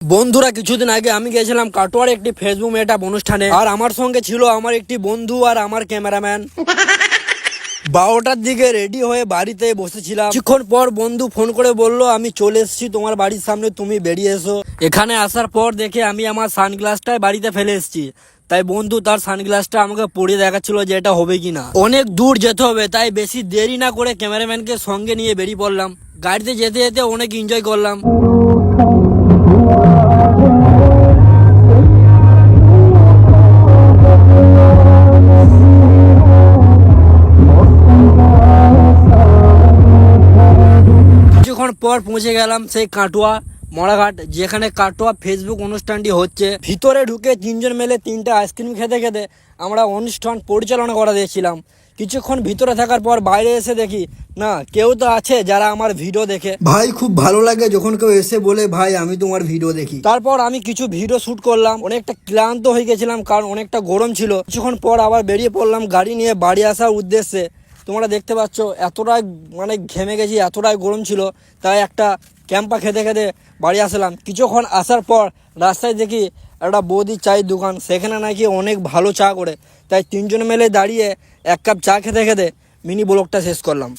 বন্ধুরা কিছুদিন আগে আমি গেছিলাম কাটোয়ার একটি ফেসবুক মেটাপ অনুষ্ঠানে, আর আমার সঙ্গে ছিল আমার একটি বন্ধু আর আমার ক্যামেরাম্যান। 12টার দিকে রেডি হয়ে বাড়িতে বসেছিলাম। কিছুক্ষণ পর বন্ধু ফোন করে বলল, আমি চলে এসেছি তোমার বাড়ির সামনে, তুমি বেরিয়ে এসো। এখানে আসার পর দেখে আমি আমার সানগ্লাসটাই বাড়িতে ফেলে এসেছি। তাই বন্ধু তার সানগ্লাসটা আমাকে পরিয়ে দেখাচ্ছিল যে এটা হবে কিনা। অনেক দূর যেতে হবে, তাই বেশি দেরি না করে ক্যামেরাম্যানকে সঙ্গে নিয়ে বেরিয়ে পড়লাম। গাড়িতে যেতে যেতে অনেক এনজয় করলাম। কিছুক্ষণ পর পৌঁছে গেলাম সেই কাটোয়া মরাঘাট, যেখানে কাটোয়া ফেসবুক অনুষ্ঠানটি হচ্ছে। ভিতরে ঢুকে তিনজন মিলে 3টা আইসক্রিম খেতে খেতে আমরা অনুষ্ঠান পরিচালনা করা দিয়েছিলাম। কিছুক্ষণ ভিতরে থাকার পর বাইরে এসে দেখি না, কেউ তো আছে যারা আমার ভিডিও দেখে। ভাই খুব ভালো লাগে যখন কেউ এসে বলে ভাই আমি তোমার ভিডিও দেখি। তারপর আমি কিছু ভিডিও শুট করলাম। অনেকটা ক্লান্ত হয়ে গেছিলাম কারণ অনেকটা গরম ছিল। কিছুক্ষণ পর আবার বেরিয়ে পড়লাম গাড়ি নিয়ে বাড়ি আসার উদ্দেশ্যে। তোমরা দেখতে পাচ্ছ এতটাই ঘেমে গেছি, এতটাই গরম ছিল, তাই একটা ক্যাম্পা খেতে খেতে বাড়ি আসলাম। কিছুক্ষণ আসার পর রাস্তায় দেখি একটা বৌদি চায়ের দোকান, সেখানে নাকি অনেক ভালো চা করে। তাই 3জন মিলে দাঁড়িয়ে 1 কাপ চা খেতে খেতে মিনি ব্লগটা শেষ করলাম।